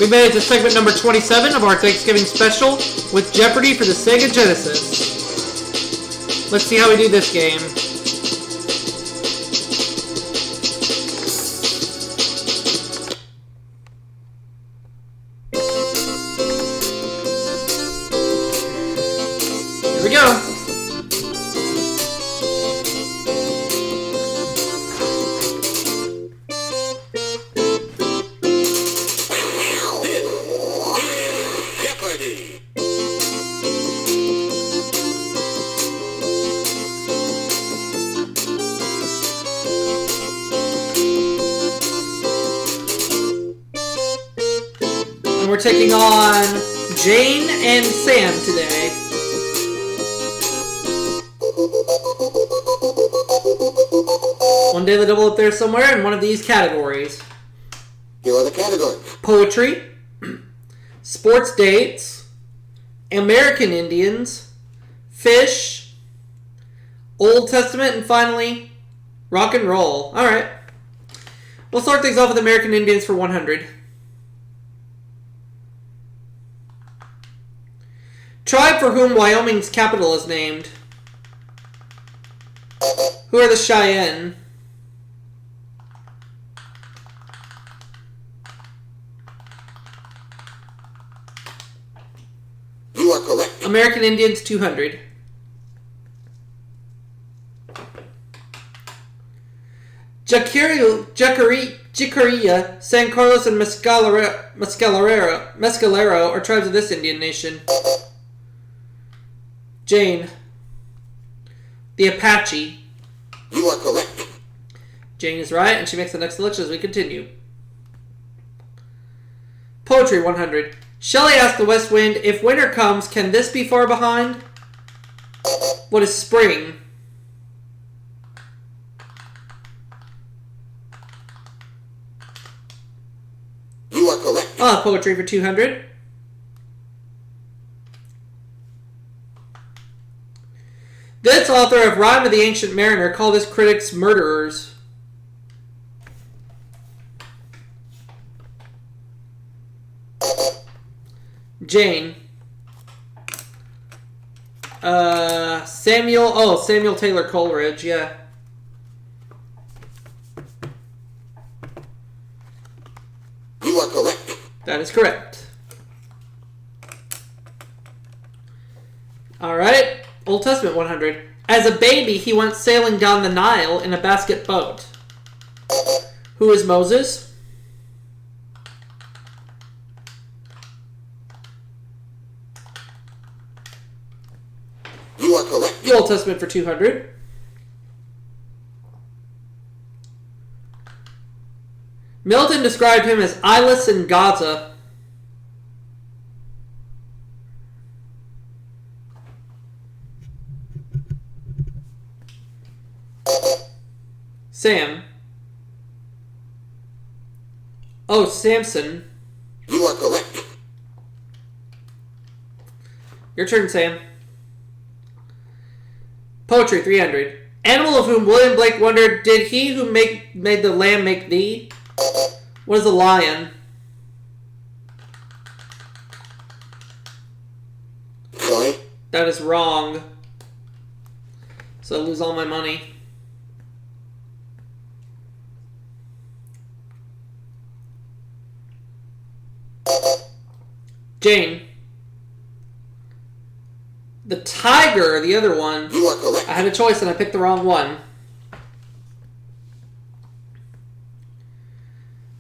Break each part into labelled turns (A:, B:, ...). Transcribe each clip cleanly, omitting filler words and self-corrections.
A: We made it to segment number 27 of our Thanksgiving special with Jeopardy for the Sega Genesis. Let's see how we do this game. Here we go. We're taking on Jane and Sam today. One daily double up there somewhere in one of these categories.
B: Here are the categories.
A: Poetry, sports dates, American Indians, fish, Old Testament, and finally, rock and roll. Alright. We'll start things off with American Indians for 100. Tribe for whom Wyoming's capital is named. Who are the Cheyenne?
B: You are correct.
A: American Indians 200. Jicarilla, San Carlos, and Mescalero are tribes of this Indian nation. Jane. The Apache.
B: You are correct.
A: Jane is right, and she makes the next selection as we continue. Poetry 100. Shelley asked the west wind, if winter comes, can this be far behind? What is spring?
B: You are correct.
A: Poetry for 200. This author of Rime of the Ancient Mariner called his critics murderers. Jane. Samuel Taylor Coleridge, yeah.
B: You are correct.
A: That is correct. Alright. Old Testament 100. As a baby, he went sailing down the Nile in a basket boat. Who is Moses?
B: You are correct.
A: The Old Testament for 200. Milton described him as eyeless in Gaza. Sam. Samson.
B: You are correct.
A: Your turn, Sam. Poetry 300. Animal of whom William Blake wondered, did he who made the lamb make thee? What is a lion?
B: Sorry.
A: That is wrong. So I lose all my money. Jane. The tiger, the other one.
B: You are correct.
A: I had a choice and I picked the wrong one.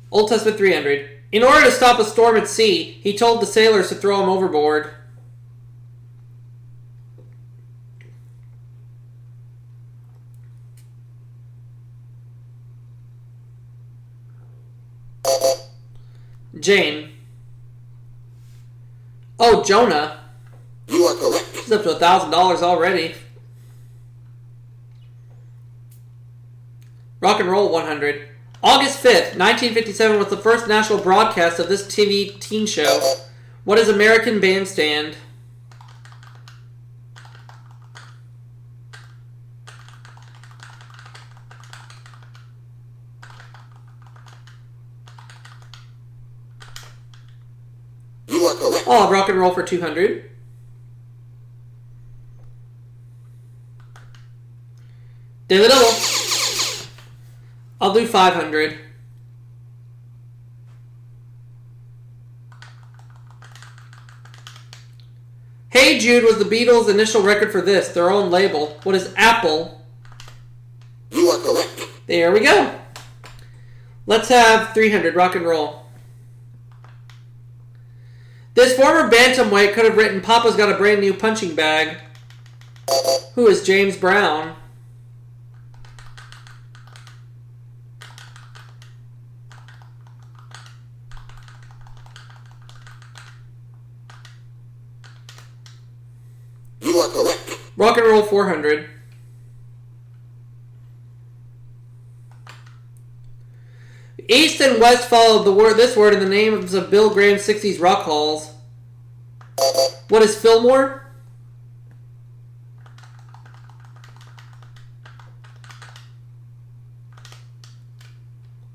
A: Old Testament 300. In order to stop a storm at sea, he told the sailors to throw him overboard. Jane. Jonah.
B: You are correct.
A: He's up to $1,000 already. Rock and Roll 100. August 5th, 1957 was the first national broadcast of this TV teen show. What is American Bandstand?
B: You are correct.
A: I'll have rock and roll for 200. Daily double. I'll do 500. Hey Jude was the Beatles' initial record for this, their own label. What is Apple?
B: You are correct.
A: There we go. Let's have 300, rock and roll. This former bantamweight could have written Papa's got a brand new punching bag. Who is James Brown?
B: You are correct.
A: Rock and roll 400. East and West followed this word in the names of Bill Graham's 60s rock halls. What is Fillmore?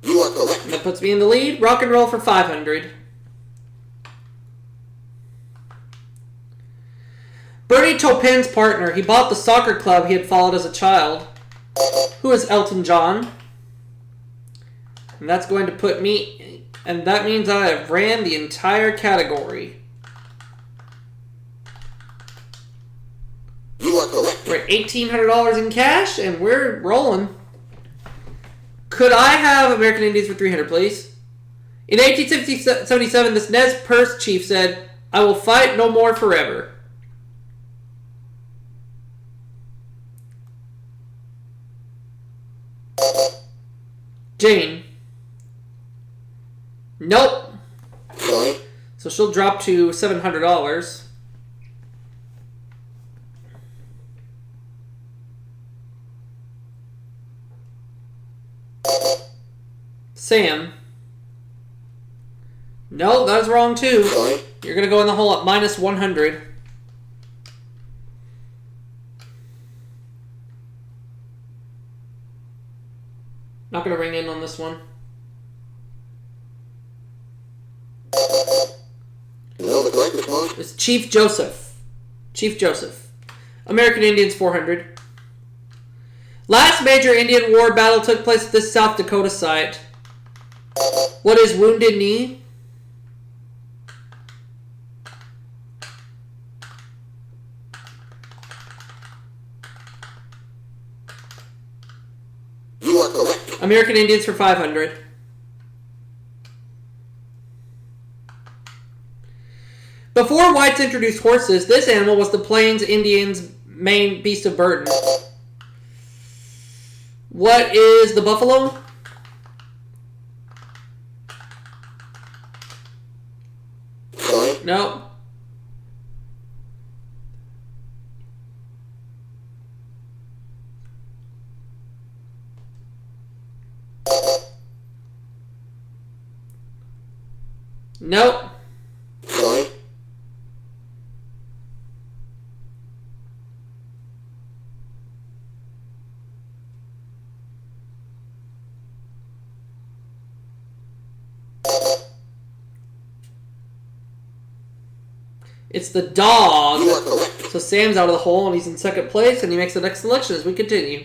B: You are correct.
A: And that puts me in the lead. Rock and roll for 500. Bernie Taupin's partner. He bought the soccer club he had followed as a child. Who is Elton John? And that's going to put me... And that means I have ran the entire category.
B: You are correct.
A: We're at $1,800 in cash, and we're rolling. Could I have American Indians for 300, please? In 1877, this Nez Perce chief said, "I will fight no more forever." Jane. Nope.
B: Sorry.
A: So she'll drop to $700. Sam. No, that was wrong too.
B: Sorry.
A: You're going to go in the hole at minus 100. Not going to ring in on this one.
B: No, the correct response.
A: It's Chief Joseph. Chief Joseph. American Indians 400. Last major Indian War battle took place at this South Dakota site. What is Wounded Knee?
B: You are correct.
A: American Indians for 500. Before whites introduced horses, this animal was the Plains Indians' main beast of burden. What is the buffalo?
B: Sorry.
A: No. Nope.
B: Sorry.
A: It's the dog.
B: You are correct.
A: So Sam's out of the hole and he's in second place and he makes the next selection as we continue.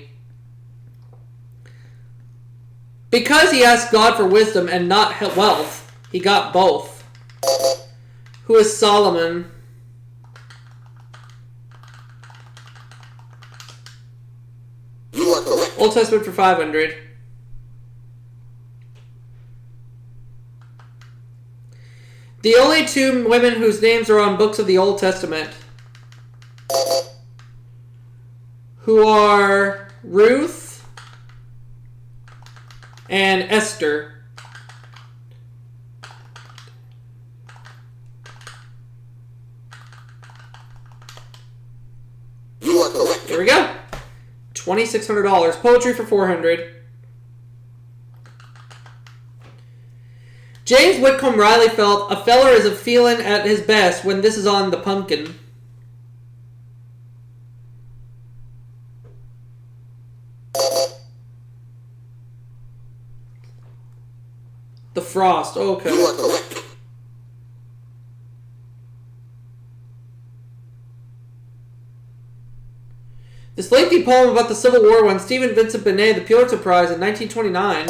A: Because he asked God for wisdom and not wealth, he got both. Who is Solomon?
B: You are correct.
A: Old Testament for 500. The only two women whose names are on books of the Old Testament, who are Ruth and Esther.
B: You are correct.
A: There we go. $2,600. Poetry for 400. James Whitcomb Riley felt, "A feller is a feelin' at his best when this is on the pumpkin." The frost. Okay.
B: You are correct.
A: This lengthy poem about the Civil War won Stephen Vincent Benet the Pulitzer Prize in 1929.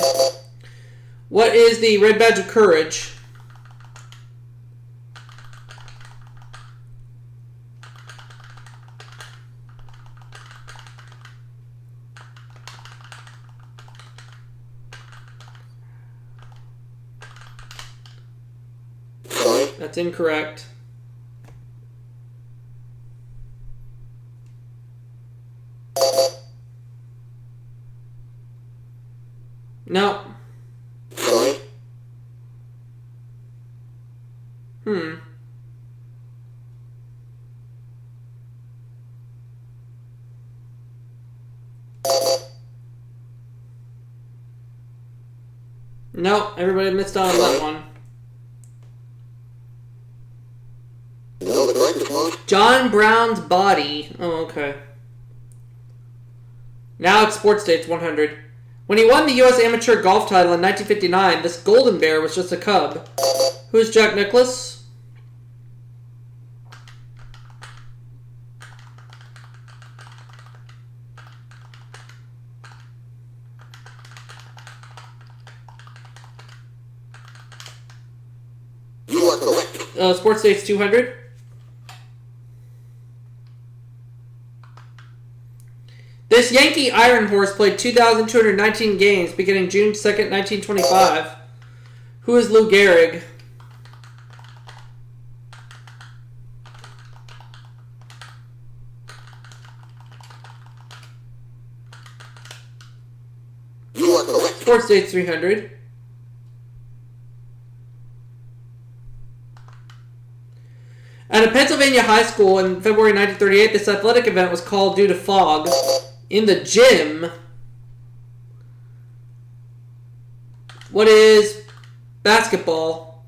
A: What is the Red Badge of Courage?
B: Sorry.
A: That's incorrect. No.
B: Sorry.
A: No, everybody missed out on that one.
B: No, the correct response.
A: John Brown's Body. Oh, okay. Now it's Sports Dates 100. When he won the U.S. Amateur Golf title in 1959, this golden bear was just a cub. Who is Jack Nicklaus?
B: You are correct.
A: Sports Dates 200. This Yankee Iron Horse played 2,219 games beginning June 2nd, 1925. Who is Lou Gehrig?
B: You are correct.
A: Sports Dates 300. At a Pennsylvania high school in February 1938, this athletic event was called due to fog. In the gym, what is basketball?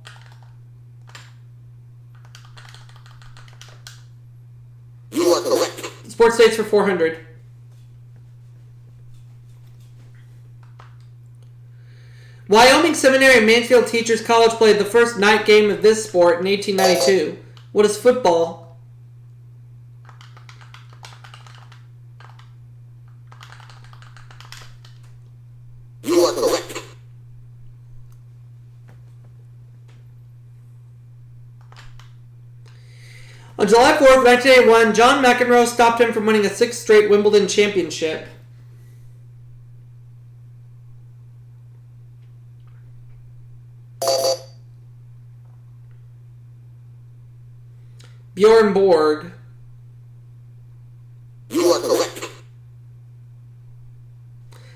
B: You are correct.
A: Sports Dates for 400. Wyoming Seminary and Mansfield Teachers College played the first night game of this sport in 1892. What is football?
B: You are correct.
A: On July 4th, 1981, John McEnroe stopped him from winning a sixth straight Wimbledon championship. Bjorn Borg.
B: You are correct.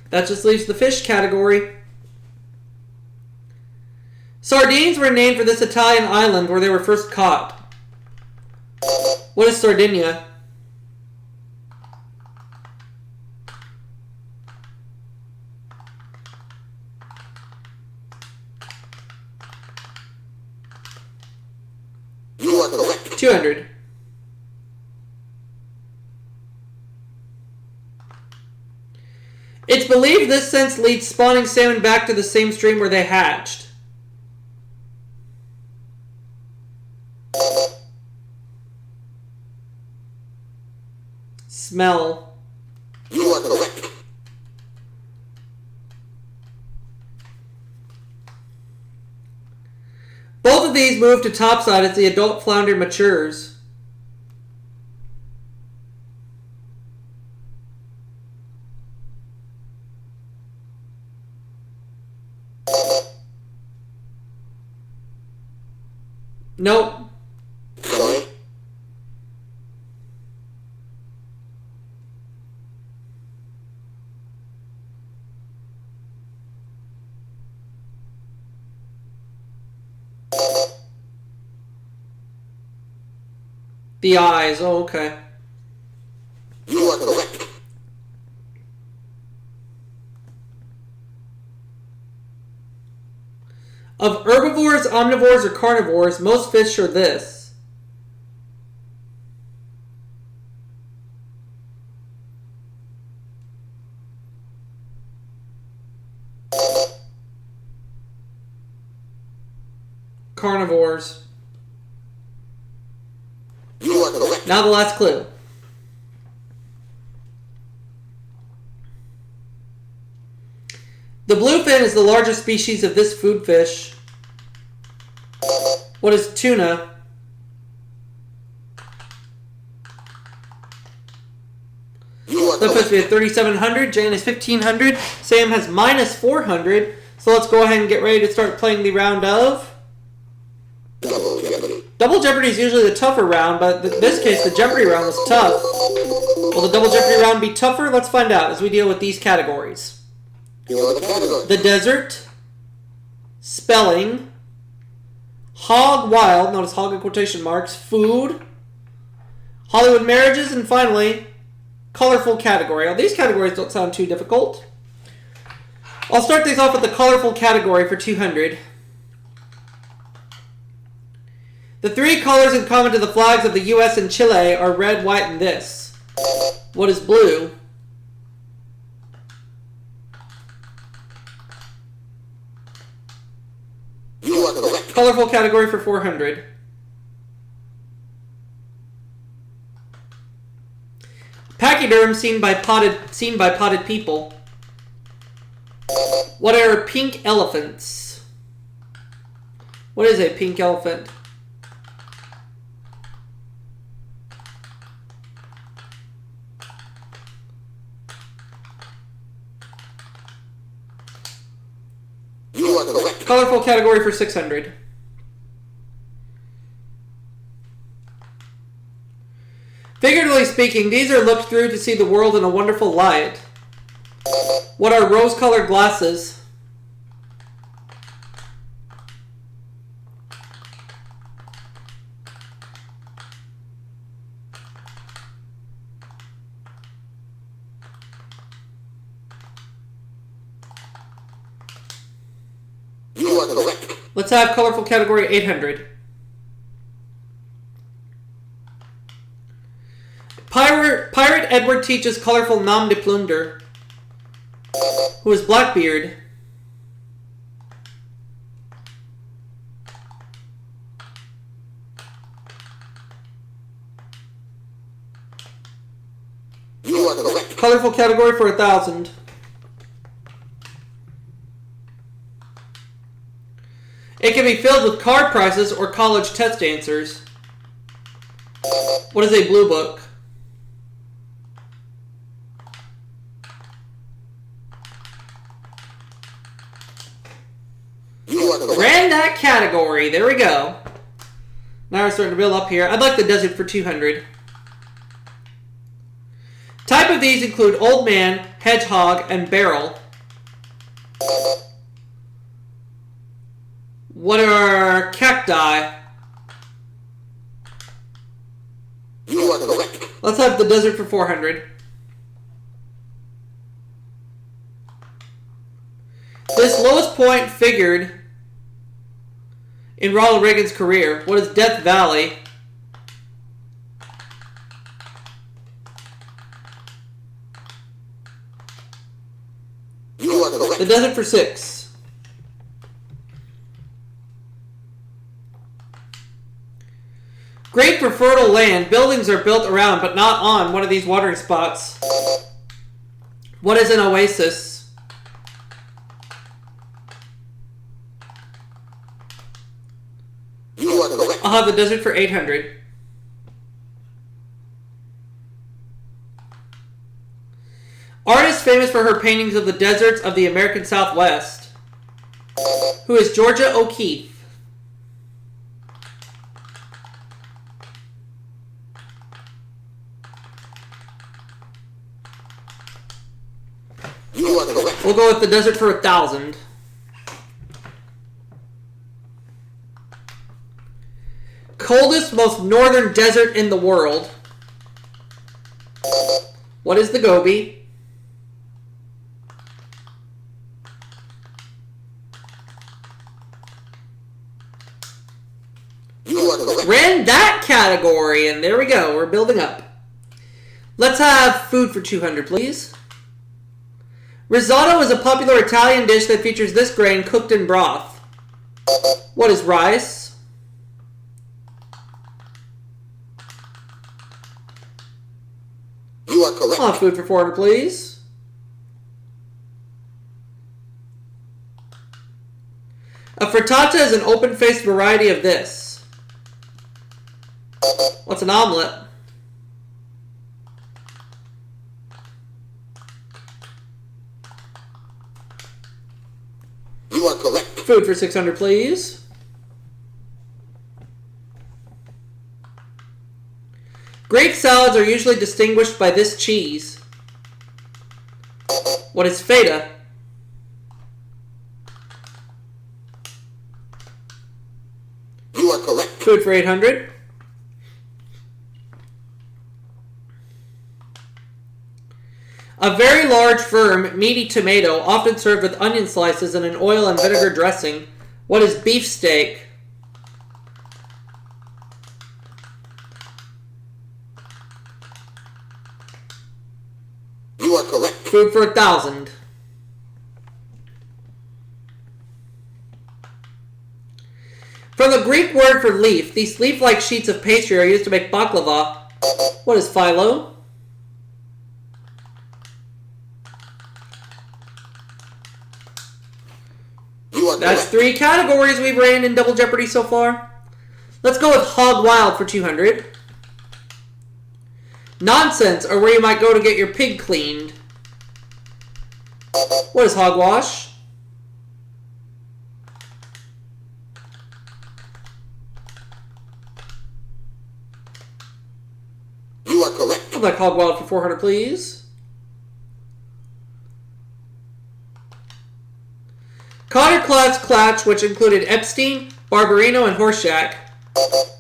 A: That just leaves the fish category. Sardines were named for this Italian island where they were first caught. What is Sardinia?
B: You are correct.
A: 200. It's believed this sense leads spawning salmon back to the same stream where they hatched. Smell.
B: You are correct.
A: Both of these move to topside as the adult flounder matures. Nope.
B: Sorry.
A: The eyes. Oh, okay.
B: You are correct.
A: Of herbivores, omnivores, or carnivores, most fish are this. Carnivores.
B: You are correct.
A: Now the last clue. The bluefin is the largest species of this food fish. What is tuna? Flip puts me at 3,700. Jane is 1,500. Sam has minus 400. So let's go ahead and get ready to start playing the round of...
B: Double Jeopardy.
A: Double Jeopardy is usually the tougher round, but in this case, the Jeopardy round was tough. Will the Double Jeopardy round be tougher? Let's find out as we deal with these categories.
B: Here are the categories.
A: The desert, spelling, hog wild, notice hog in quotation marks, food, Hollywood marriages, and finally, colorful category. Now, these categories don't sound too difficult. I'll start these off with the colorful category for 200. The three colors in common to the flags of the U.S. and Chile are red, white, and this. What is blue?
B: You are correct.
A: Colorful category for 400. Pachyderm seen by potted people. What are pink elephants? What is a pink elephant?
B: You are correct.
A: Colorful category for 600. Figuratively speaking, these are looked through to see the world in a wonderful light. What are rose-colored glasses?
B: You are correct.
A: Let's have colorful category 800. Pirate Edward teaches colorful nom de plunder. Who is Blackbeard?
B: You are correct.
A: Colorful category for 1,000. It can be filled with card prizes or college test answers. What is a blue book?
B: You are correct.
A: Ran that category. There we go. Now we're starting to build up here. I'd like the desert for 200. Type of these include old man, hedgehog, and barrel. What are cacti?
B: You are correct.
A: Let's have the desert for 400. This lowest point figured in Ronald Reagan's career. What is Death Valley?
B: You are correct.
A: The desert for 6. Great for fertile land. Buildings are built around but not on one of these watering spots. What is an oasis?
B: You are correct.
A: I'll have the desert for 800. Artist famous for her paintings of the deserts of the American Southwest. Who is Georgia O'Keeffe?
B: You are correct.
A: We'll go with the desert for 1,000. Coldest, most northern desert in the world. What is the Gobi?
B: You are correct.
A: Ran that category, and there we go. We're building up. Let's have food for 200, please. Risotto is a popular Italian dish that features this grain cooked in broth. What is rice?
B: You are correct.
A: I'll have food for 400, please. A frittata is an open-faced variety of this. What's an omelet?
B: You are correct.
A: Food for 600, please. Greek salads are usually distinguished by this cheese. What is feta?
B: You are correct.
A: Food for 800. A very large, firm, meaty tomato, often served with onion slices and an oil and vinegar dressing. What is beefsteak?
B: You are correct.
A: Food for 1,000. From the Greek word for leaf, these leaf-like sheets of pastry are used to make baklava. What is phyllo?
B: You are
A: That's
B: correct.
A: 3 categories we've ran in Double Jeopardy so far. Let's go with Hog Wild for 200. Nonsense, or where you might go to get your pig cleaned. What is hogwash?
B: You are correct.
A: I'd like Hog Wild for 400, please. Connor Clatt's Clatch, which included Epstein, Barbarino, and Horseshack.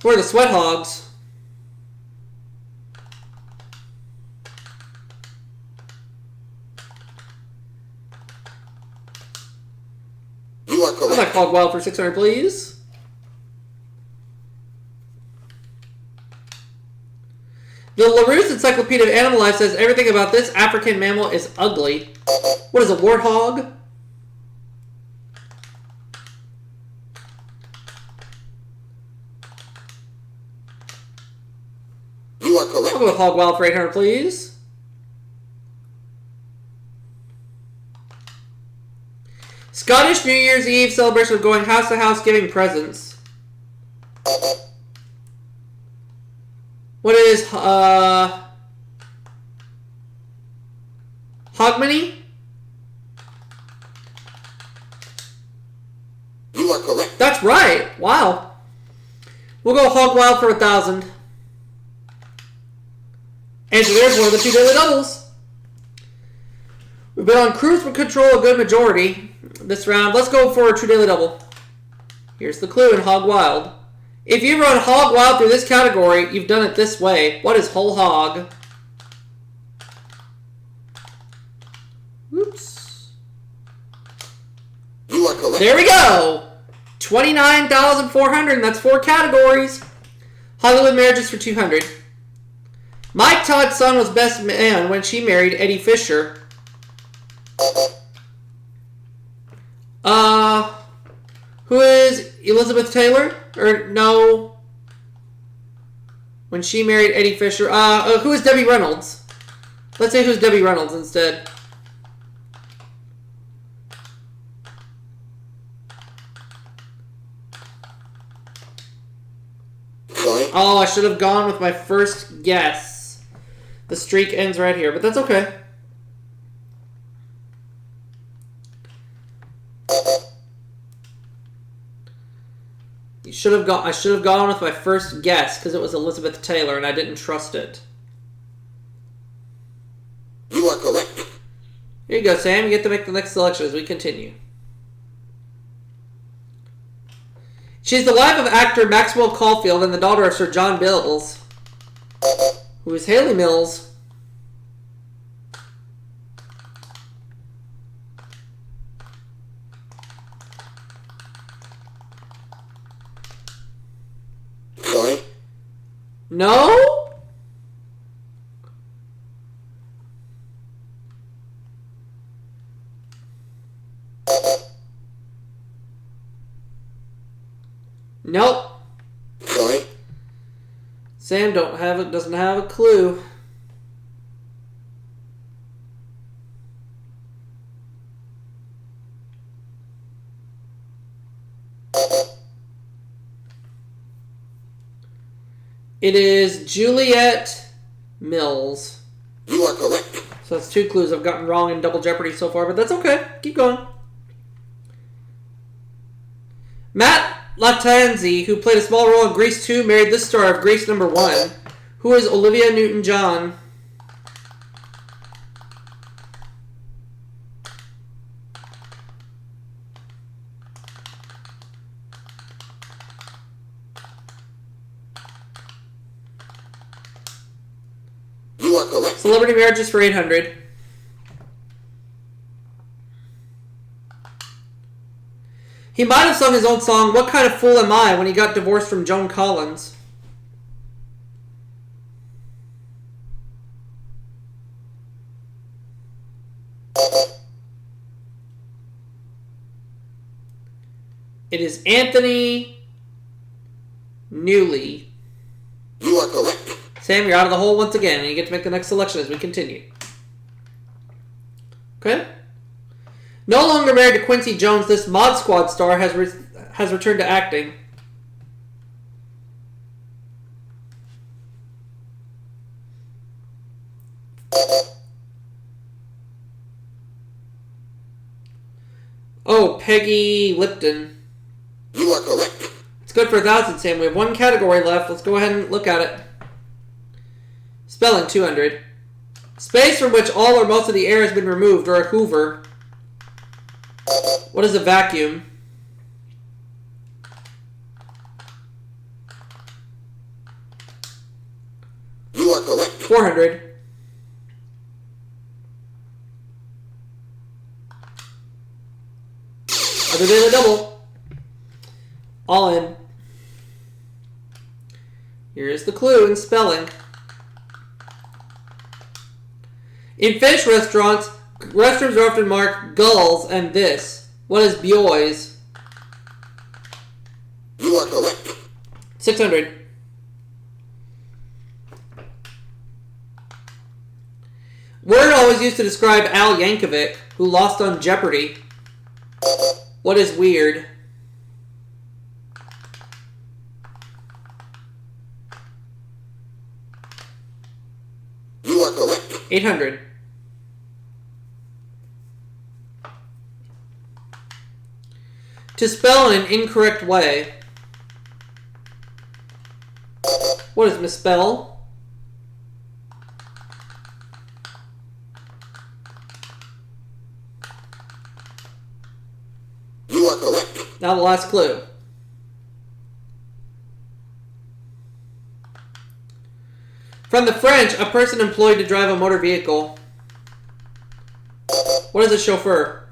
A: Who are the Sweat Hogs?
B: You are
A: I'd like
B: correct.
A: Hog Wild for 600, please. The LaRousse Encyclopedia of Animal Life says everything about this African mammal is ugly. What is a warthog?
B: You are correct.
A: I'll go with Hog Wild for 800, please. Scottish New Year's Eve celebration of going house to house giving presents. What is, Hogmanay?
B: You are correct.
A: That's right. Wow. We'll go Hog Wild for 1,000. And so there's one of the 2 daily doubles. We've been on cruise control a good majority this round. Let's go for a 2 daily double. Here's the clue in Hog Wild. If you run Hog Wild through this category, you've done it this way. What is whole hog? Oops.
B: You are correct.
A: There we go. 29,400, and that's 4 categories. Hollywood marriages for 200. Mike Todd's son was best man when she married Eddie Fisher. Who is Elizabeth Taylor? Or no. When she married Eddie Fisher. Who is Debbie Reynolds? Let's say who's Debbie Reynolds instead.
B: Sorry.
A: Oh, I should have gone with my first guess. The streak ends right here, but that's okay. I should have gone with my first guess because it was Elizabeth Taylor and I didn't trust it.
B: You are correct.
A: Here you go, Sam. You get to make the next selection as we continue. She's the wife of actor Maxwell Caulfield and the daughter of Sir John Mills, who is Haley Mills.
B: Sorry.
A: No? Nope.
B: Sorry.
A: Sam doesn't have a clue. It is Juliet Mills.
B: You are correct.
A: So that's 2 clues I've gotten wrong in Double Jeopardy so far, but that's okay. Keep going. Matt Lattanzi, who played a small role in Grease 2, married this star of Grease number 1. Who is Olivia Newton-John?
B: You are correct.
A: Celebrity marriages for 800. He might have sung his own song, What Kind of Fool Am I, when he got divorced from Joan Collins. It is Anthony Newley.
B: You are correct.
A: Sam, you're out of the hole once again, and you get to make the next selection as we continue. Okay? No longer married to Quincy Jones, this Mod Squad star has returned to acting. Oh, Peggy Lipton.
B: You are correct.
A: It's good for 1,000, Sam. We have 1 category left. Let's go ahead and look at it. Spelling, 200. Space from which all or most of the air has been removed, or a hoover. What is a vacuum?
B: You are correct.
A: 400. Other than a double. All in. Here is the clue in spelling. In fish restaurants, restrooms are often marked gulls and this. What is Biois?
B: You are correct.
A: 600. Word always used to describe Al Yankovic, who lost on Jeopardy. What is weird?
B: You are correct.
A: 800. To spell in an incorrect way. What is misspell?
B: You are correct.
A: Now the last clue. From the French, a person employed to drive a motor vehicle. What is a chauffeur?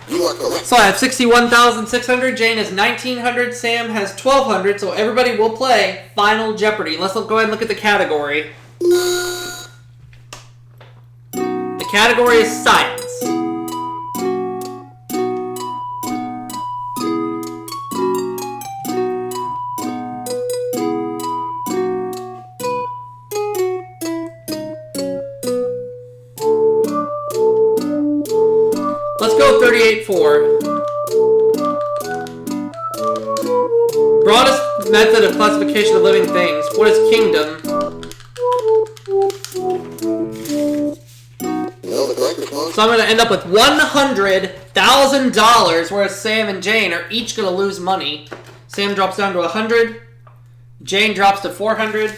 B: You are correct.
A: So I have 61,600. Jane has 1,900. Sam has 1,200. So everybody will play Final Jeopardy. Let's go ahead and look at the category. The category is science. Let's go 38-4. Broadest method of classification of living things. What is kingdom?
B: No, the correct response.
A: So I'm going to end up with $100,000, whereas Sam and Jane are each going to lose money. Sam drops down to 100. Jane drops to 400.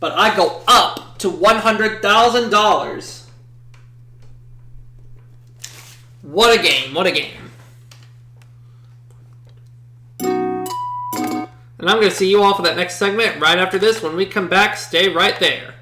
A: But I go up to $100,000. What a game, what a game. And I'm going to see you all for that next segment right after this. When we come back, stay right there.